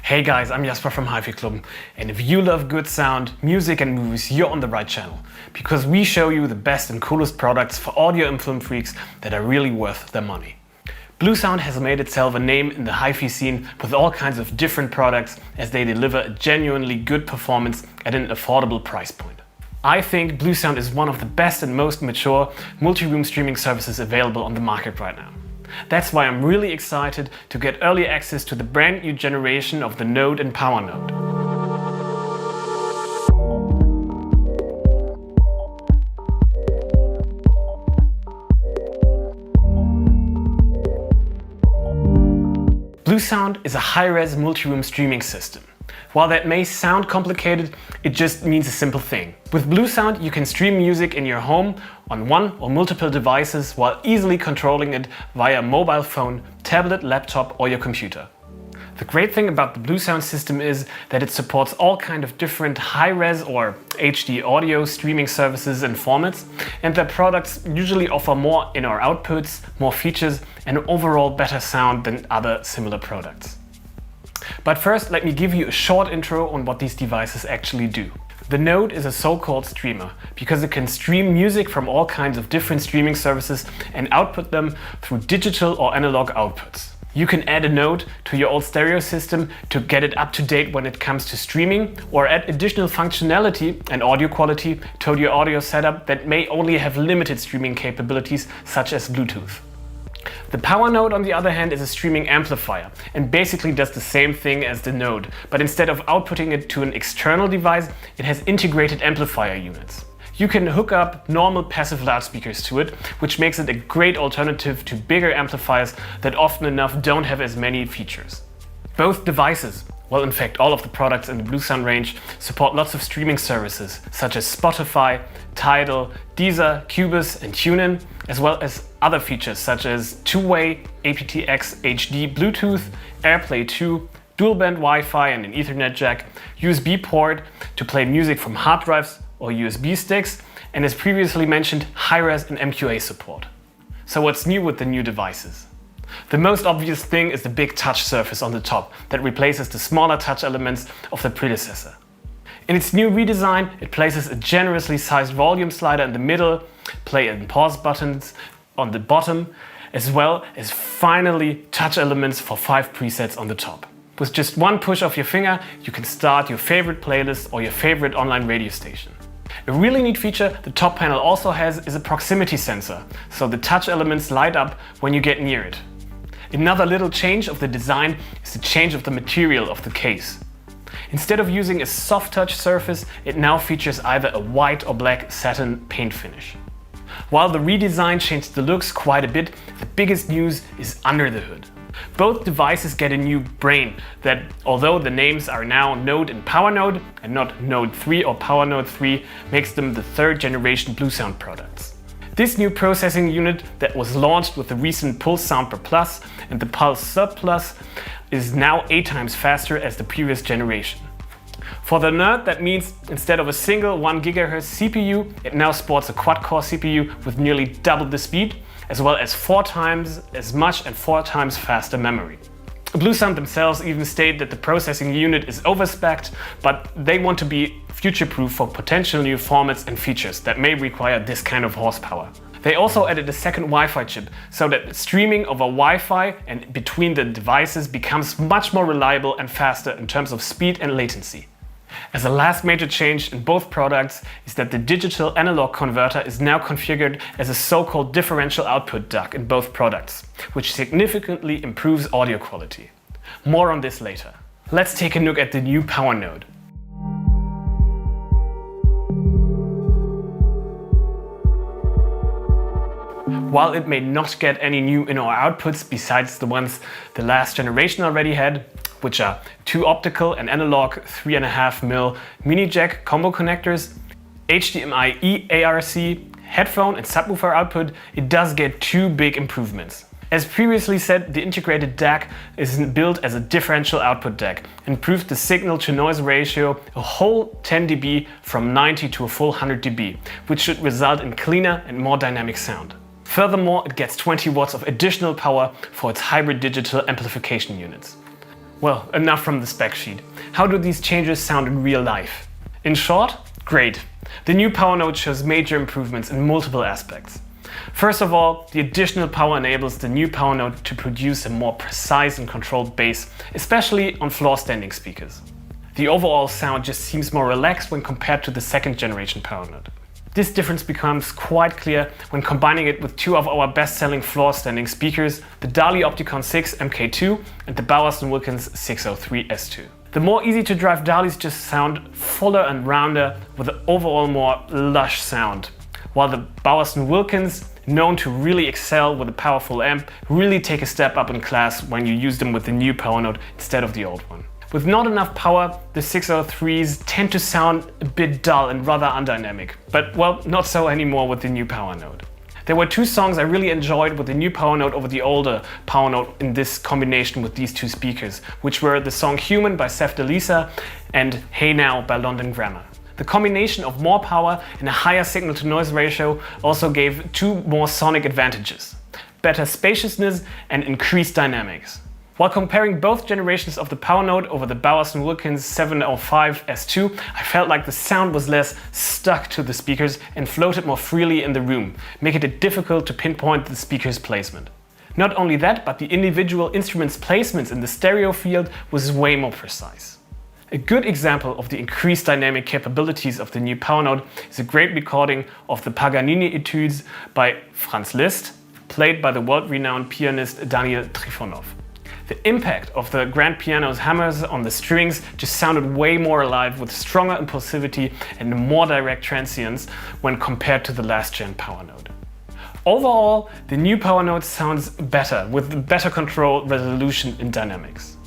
Hey guys, I'm Jasper from HiFi Club, and if you love good sound, music and movies, you're on the right channel, because we show you the best and coolest products for audio and film freaks that are really worth their money. Bluesound has made itself a name in the HiFi scene with all kinds of different products as they deliver a genuinely good performance at an affordable price point. I think Bluesound is one of the best and most mature multi-room streaming services available on the market right now. That's why I'm really excited to get early access to the brand new generation of the Node and POWERNODE. Bluesound is a high-res multi-room streaming system. While that may sound complicated, it just means a simple thing. With Bluesound, you can stream music in your home on one or multiple devices while easily controlling it via mobile phone, tablet, laptop or your computer. The great thing about the Bluesound system is that it supports all kinds of different high-res or HD audio streaming services and formats, and their products usually offer more in-ear outputs, more features and overall better sound than other similar products. But first, let me give you a short intro on what these devices actually do. The Node is a so-called streamer because it can stream music from all kinds of different streaming services and output them through digital or analog outputs. You can add a Node to your old stereo system to get it up to date when it comes to streaming, or add additional functionality and audio quality to your audio setup that may only have limited streaming capabilities such as Bluetooth. The POWERNODE, on the other hand, is a streaming amplifier and basically does the same thing as the Node, but instead of outputting it to an external device, it has integrated amplifier units. You can hook up normal passive loudspeakers to it, which makes it a great alternative to bigger amplifiers that often enough don't have as many features. Both devices, well, in fact all of the products in the Bluesound range, support lots of streaming services such as Spotify, Tidal, Deezer, Cubus and TuneIn, as well as other features such as two-way, aptX HD Bluetooth, AirPlay 2, dual-band Wi-Fi and an Ethernet jack, USB port to play music from hard drives or USB sticks, and as previously mentioned, high-res and MQA support. So what's new with the new devices? The most obvious thing is the big touch surface on the top that replaces the smaller touch elements of the predecessor. In its new redesign, it places a generously sized volume slider in the middle, play and pause buttons on the bottom, as well as finally touch elements for 5 presets on the top. With just one push of your finger, you can start your favorite playlist or your favorite online radio station. A really neat feature the top panel also has is a proximity sensor, so the touch elements light up when you get near it. Another little change of the design is the change of the material of the case. Instead of using a soft touch surface, it now features either a white or black satin paint finish. While the redesign changed the looks quite a bit, the biggest news is under the hood. Both devices get a new brain that, although the names are now Node and POWERNODE and not Node 3 or POWERNODE 3, makes them the third generation Bluesound products. This new processing unit that was launched with the recent Pulse Sampler Plus and the Pulse Sub Plus is now 8 times faster as the previous generation. For the nerd, that means instead of a single 1 GHz CPU, it now sports a quad-core CPU with nearly double the speed, as well as 4 times as much and 4 times faster memory. Bluesound themselves even state that the processing unit is overspecced, but they want to be future-proof for potential new formats and features that may require this kind of horsepower. They also added a second Wi-Fi chip, so that streaming over Wi-Fi and between the devices becomes much more reliable and faster in terms of speed and latency. As a last major change in both products is that the digital analog converter is now configured as a so-called differential output DUC in both products, which significantly improves audio quality. More on this later. Let's take a look at the new POWERNODE. While it may not get any new in-ear outputs besides the ones the last generation already had, which are 2 optical and analog 3.5mm mini jack combo connectors, HDMI eARC, headphone and subwoofer output, it does get 2 big improvements. As previously said, the integrated DAC is built as a differential output DAC and improves the signal to noise ratio a whole 10 dB from 90 to a full 100 dB, which should result in cleaner and more dynamic sound. Furthermore, it gets 20 watts of additional power for its hybrid digital amplification units. Well, enough from the spec sheet. How do these changes sound in real life? In short, great. The new POWERNODE shows major improvements in multiple aspects. First of all, the additional power enables the new POWERNODE to produce a more precise and controlled bass, especially on floor-standing speakers. The overall sound just seems more relaxed when compared to the second generation POWERNODE. This difference becomes quite clear when combining it with two of our best-selling floor-standing speakers, the Dali Opticon 6 MK2 and the Bowers & Wilkins 603 S2. The more easy-to-drive Dalis just sound fuller and rounder with an overall more lush sound, while the Bowers & Wilkins, known to really excel with a powerful amp, really take a step up in class when you use them with the new POWERNODE instead of the old one. With not enough power, the 603s tend to sound a bit dull and rather undynamic, but well, not so anymore with the new POWERNODE. There were two songs I really enjoyed with the new POWERNODE over the older POWERNODE in this combination with these two speakers, which were the song Human by Seth DeLisa and Hey Now by London Grammar. The combination of more power and a higher signal-to-noise ratio also gave two more sonic advantages: better spaciousness and increased dynamics. While comparing both generations of the POWERNODE over the Bowers & Wilkins 705 S2, I felt like the sound was less stuck to the speakers and floated more freely in the room, making it difficult to pinpoint the speaker's placement. Not only that, but the individual instruments' placements in the stereo field was way more precise. A good example of the increased dynamic capabilities of the new POWERNODE is a great recording of the Paganini Etudes by Franz Liszt, played by the world-renowned pianist Daniel Trifonov. The impact of the grand piano's hammers on the strings just sounded way more alive, with stronger impulsivity and more direct transients when compared to the last gen POWERNODE. Overall, the new POWERNODE sounds better, with better control, resolution and dynamics.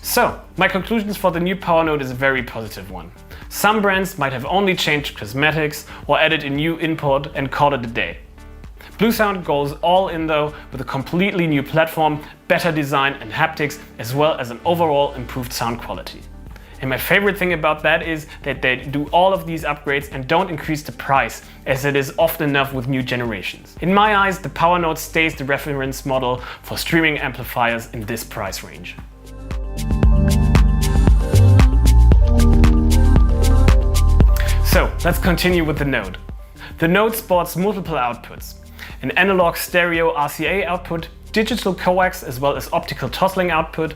So, my conclusions for the new POWERNODE is a very positive one. Some brands might have only changed cosmetics or added a new input and called it a day. Bluesound goes all in though, with a completely new platform, better design and haptics, as well as an overall improved sound quality. And my favorite thing about that is that they do all of these upgrades and don't increase the price, as it is often enough with new generations. In my eyes, the POWERNODE stays the reference model for streaming amplifiers in this price range. So let's continue with the Node. The Node sports multiple outputs: an analog stereo RCA output, digital coax as well as optical toslink output,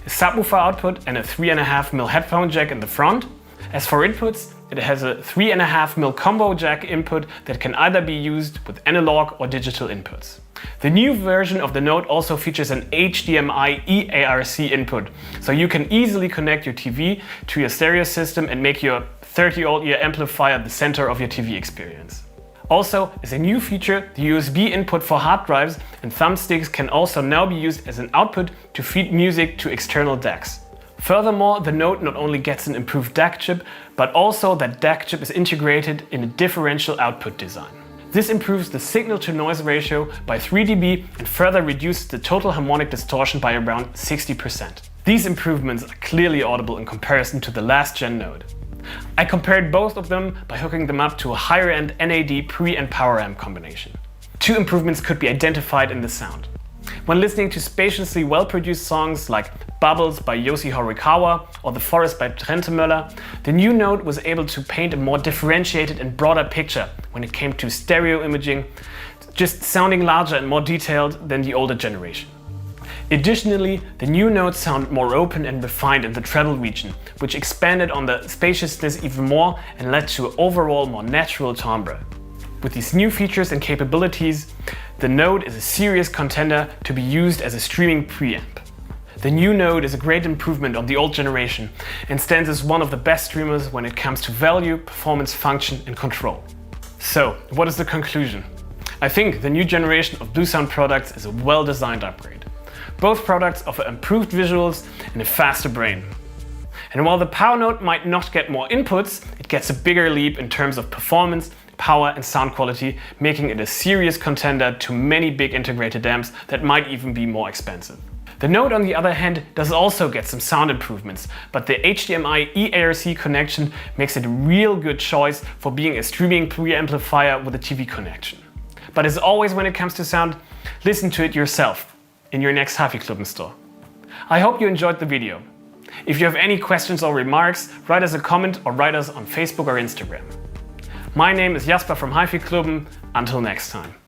a subwoofer output and a 3.5mm headphone jack in the front. As for inputs, it has a 3.5mm combo jack input that can either be used with analog or digital inputs. The new version of the Node also features an HDMI eARC input, so you can easily connect your TV to your stereo system and make your 30-old-year amplifier the center of your TV experience. Also, as a new feature, the USB input for hard drives and thumbsticks can also now be used as an output to feed music to external DACs. Furthermore, the Node not only gets an improved DAC chip, but also that DAC chip is integrated in a differential output design. This improves the signal-to-noise ratio by 3 dB and further reduces the total harmonic distortion by around 60%. These improvements are clearly audible in comparison to the last gen Node. I compared both of them by hooking them up to a higher-end NAD pre- and power amp combination. Two improvements could be identified in the sound. When listening to spaciously well-produced songs like Bubbles by Yoshi Horikawa or The Forest by Trentemøller, the new Node was able to paint a more differentiated and broader picture when it came to stereo imaging, just sounding larger and more detailed than the older generation. Additionally, the new Nodes sound more open and refined in the treble region, which expanded on the spaciousness even more and led to an overall more natural timbre. With these new features and capabilities, the Node is a serious contender to be used as a streaming preamp. The new Node is a great improvement on the old generation and stands as one of the best streamers when it comes to value, performance, function and control. So, what is the conclusion? I think the new generation of Bluesound products is a well-designed upgrade. Both products offer improved visuals and a faster brain. And while the POWERNODE might not get more inputs, it gets a bigger leap in terms of performance, power and sound quality, making it a serious contender to many big integrated amps that might even be more expensive. The Node, on the other hand, does also get some sound improvements, but the HDMI eARC connection makes it a real good choice for being a streaming preamplifier with a TV connection. But as always when it comes to sound, listen to it yourself in your next hifi-Club store. I hope you enjoyed the video. If you have any questions or remarks, write us a comment or write us on Facebook or Instagram. My name is Jasper from hifi-klubben. Until next time.